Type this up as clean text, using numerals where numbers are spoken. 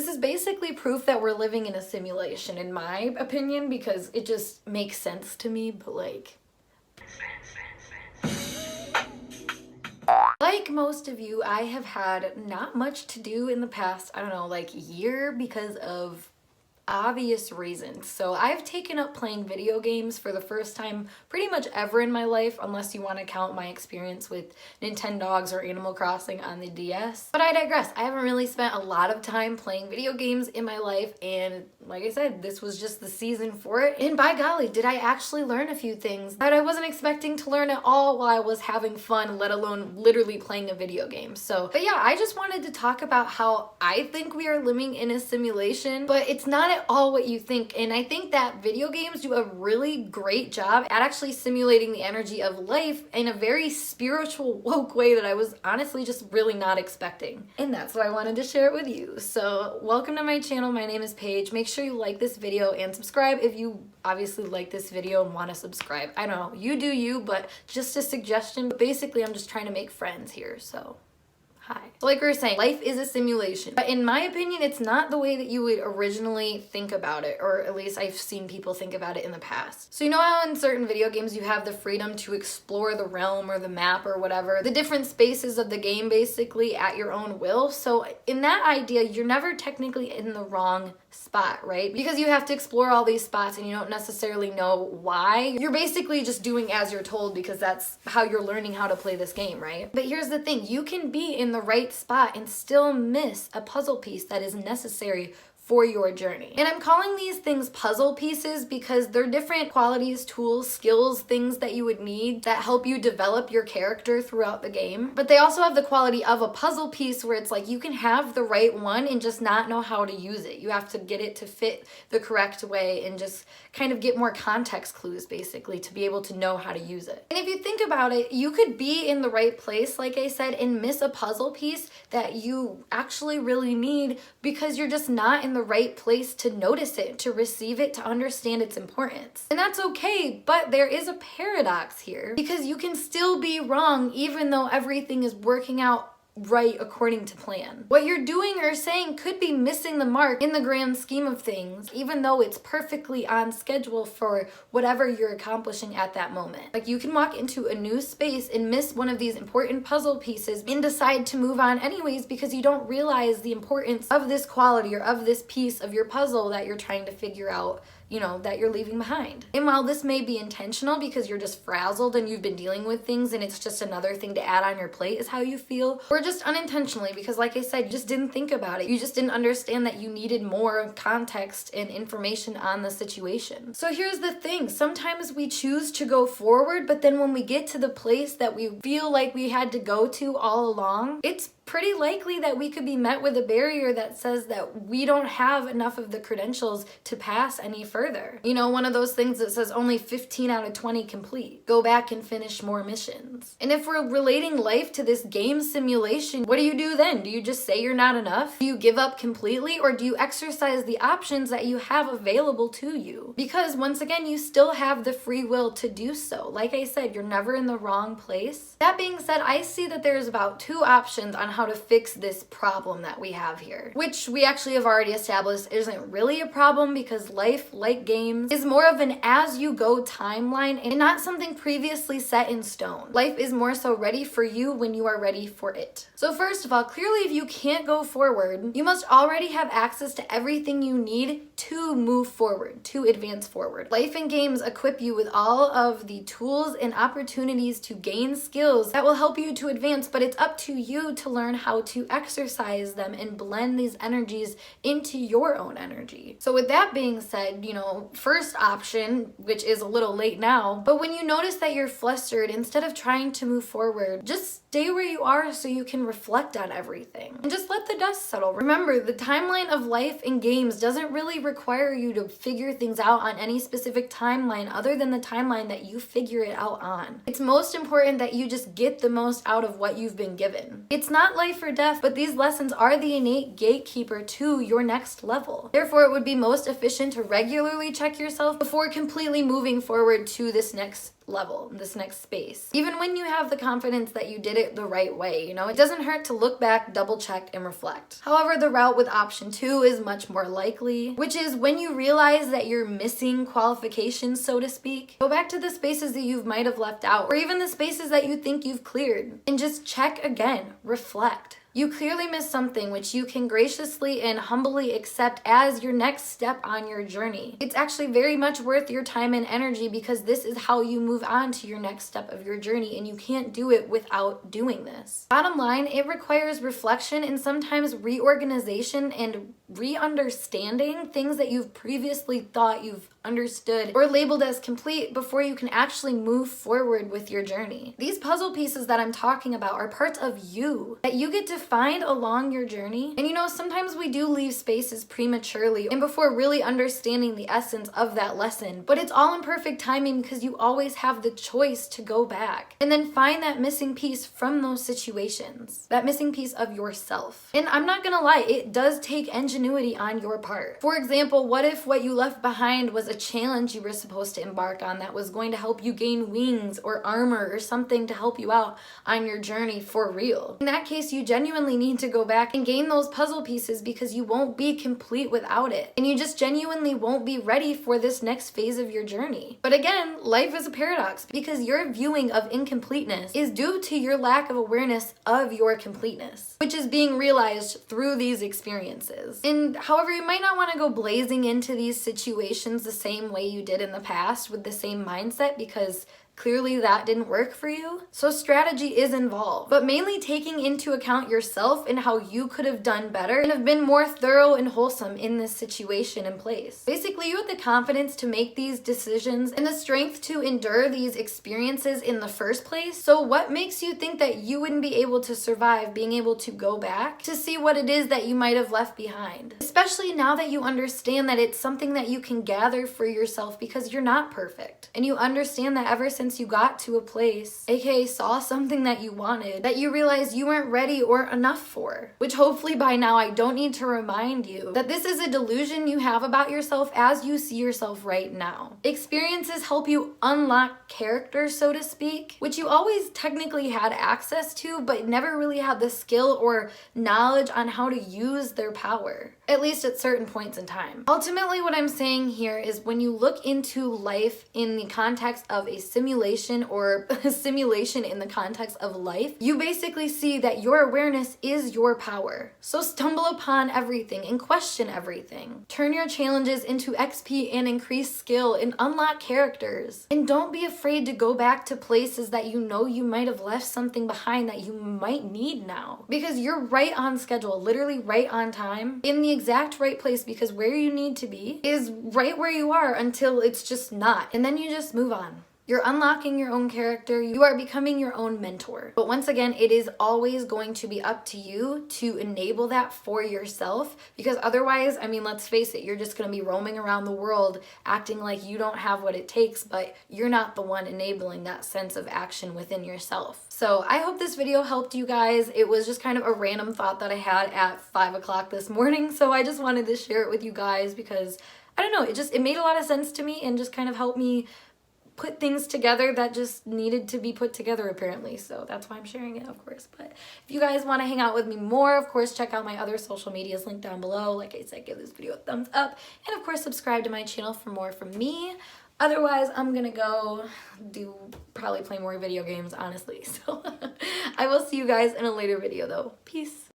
This is basically proof that we're living in a simulation, in my opinion, because it just makes sense to me, but like most of you, I have had not much to do in the past, I don't know, like year because of obvious reasons. So I've taken up playing video games for the first time pretty much ever in my life, unless you want to count my experience with Nintendogs or Animal Crossing on the DS. But I digress. I haven't really spent a lot of time playing video games in my life, and like I said, this was just the season for it. And by golly, did I actually learn a few things that I wasn't expecting to learn at all while I was having fun, let alone literally playing a video game. But yeah, I just wanted to talk about how I think we are living in a simulation, but it's not at all what you think. And I think that video games do a really great job at actually simulating the energy of life in a very spiritual, woke way that I was honestly just really not expecting. And that's why I wanted to share it with you. So welcome to my channel. My name is Paige. Make sure you like this video and subscribe if you obviously like this video and want to subscribe. I don't know, you do you, but just a suggestion. But basically, I'm just trying to make friends here, so hi. So like we were saying, life is a simulation. But in my opinion, it's not the way that you would originally think about it, or at least I've seen people think about it in the past. So you know how in certain video games you have the freedom to explore the realm or the map or whatever, the different spaces of the game basically at your own will? So in that idea, you're never technically in the wrong spot, right? Because you have to explore all these spots and you don't necessarily know why. You're basically just doing as you're told because that's how you're learning how to play this game, right? But here's the thing, you can be in the right spot and still miss a puzzle piece that is necessary for your journey. And I'm calling these things puzzle pieces because they're different qualities, tools, skills, things that you would need that help you develop your character throughout the game. But they also have the quality of a puzzle piece where it's like you can have the right one and just not know how to use it. You have to get it to fit the correct way and just kind of get more context clues basically to be able to know how to use it. And if you think about it, you could be in the right place, like I said, and miss a puzzle piece that you actually really need because you're just not in the right place to notice it, to receive it, to understand its importance. And that's okay, but there is a paradox here because you can still be wrong even though everything is working out right according to plan. What you're doing or saying could be missing the mark in the grand scheme of things, even though it's perfectly on schedule for whatever you're accomplishing at that moment. Like you can walk into a new space and miss one of these important puzzle pieces and decide to move on anyways because you don't realize the importance of this quality or of this piece of your puzzle that you're trying to figure out, you know, that you're leaving behind. And while this may be intentional because you're just frazzled and you've been dealing with things and it's just another thing to add on your plate is how you feel, or just unintentionally because like I said, you just didn't think about it. You just didn't understand that you needed more context and information on the situation. So here's the thing, sometimes we choose to go forward, but then when we get to the place that we feel like we had to go to all along, it's pretty likely that we could be met with a barrier that says that we don't have enough of the credentials to pass any further. You know, one of those things that says only 15 out of 20 complete. Go back and finish more missions. And if we're relating life to this game simulation, what do you do then? Do you just say you're not enough? Do you give up completely? Or do you exercise the options that you have available to you? Because once again, you still have the free will to do so. Like I said, you're never in the wrong place. That being said, I see that there's about two options on how to fix this problem that we have here, which we actually have already established isn't really a problem because life, like games, is more of an as-you-go timeline and not something previously set in stone. Life is more so ready for you when you are ready for it. So first of all, clearly if you can't go forward, you must already have access to everything you need to move forward, to advance forward. Life and games equip you with all of the tools and opportunities to gain skills that will help you to advance, but it's up to you to learn how to exercise them and blend these energies into your own energy. So with that being said, you know, first option, which is a little late now, but when you notice that you're flustered, instead of trying to move forward, just stay where you are so you can reflect on everything and just let the dust settle. Remember, the timeline of life in games doesn't really require you to figure things out on any specific timeline other than the timeline that you figure it out on. It's most important that you just get the most out of what you've been given. It's not life or death, but these lessons are the innate gatekeeper to your next level. Therefore, it would be most efficient to regularly check yourself before completely moving forward to this next level, this next space. Even when you have the confidence that you did it the right way, you know, it doesn't hurt to look back, double check, and reflect. However, the route with option 2 is much more likely, which is when you realize that you're missing qualifications, so to speak, go back to the spaces that you might have left out, or even the spaces that you think you've cleared, and just check again, reflect. You clearly missed something which you can graciously and humbly accept as your next step on your journey. It's actually very much worth your time and energy because this is how you move on to your next step of your journey, and you can't do it without doing this. Bottom line, it requires reflection and sometimes reorganization and re-understanding things that you've previously thought you've understood or labeled as complete before you can actually move forward with your journey. These puzzle pieces that I'm talking about are parts of you that you get to find along your journey. And you know, sometimes we do leave spaces prematurely and before really understanding the essence of that lesson, but it's all in perfect timing because you always have the choice to go back and then find that missing piece from those situations, that missing piece of yourself. And I'm not gonna lie, it does take ingenuity on your part. For example, what if what you left behind was a challenge you were supposed to embark on that was going to help you gain wings or armor or something to help you out on your journey for real? In that case, you genuinely need to go back and gain those puzzle pieces because you won't be complete without it. And you just genuinely won't be ready for this next phase of your journey. But again, life is a paradox because your viewing of incompleteness is due to your lack of awareness of your completeness, which is being realized through these experiences. And however, you might not want to go blazing into these situations the same way you did in the past with the same mindset because clearly that didn't work for you. So strategy is involved, but mainly taking into account yourself and how you could have done better and have been more thorough and wholesome in this situation in place. Basically, you have the confidence to make these decisions and the strength to endure these experiences in the first place. So what makes you think that you wouldn't be able to survive being able to go back to see what it is that you might have left behind? Especially now that you understand that it's something that you can gather for yourself because you're not perfect. And you understand that ever since you got to a place, aka saw something that you wanted, that you realized you weren't ready or enough for. Which hopefully by now I don't need to remind you that this is a delusion you have about yourself as you see yourself right now. Experiences help you unlock character, so to speak, which you always technically had access to, but never really had the skill or knowledge on how to use their power, at least at certain points in time. Ultimately, what I'm saying here is when you look into life in the context of a simulation or a simulation in the context of life, you basically see that your awareness is your power. So stumble upon everything and question everything. Turn your challenges into XP and increase skill and unlock characters. And don't be afraid to go back to places that you know you might have left something behind that you might need now. Because you're right on schedule, literally right on time, in the exact right place, because where you need to be is right where you are until it's just not. And then you just move on. You're unlocking your own character. You are becoming your own mentor. But once again, it is always going to be up to you to enable that for yourself, because otherwise, I mean, let's face it, you're just going to be roaming around the world acting like you don't have what it takes, but you're not the one enabling that sense of action within yourself. So I hope this video helped you guys. It was just kind of a random thought that I had at 5 o'clock this morning. So I just wanted to share it with you guys because, I don't know, it made a lot of sense to me and just kind of helped me put things together that just needed to be put together apparently. So that's why I'm sharing it, of course. But if you guys want to hang out with me more, of course, check out my other social medias linked down below. Like I said, give this video a thumbs up. And of course, subscribe to my channel for more from me. Otherwise, I'm gonna go probably play more video games, honestly. So I will see you guys in a later video though. Peace.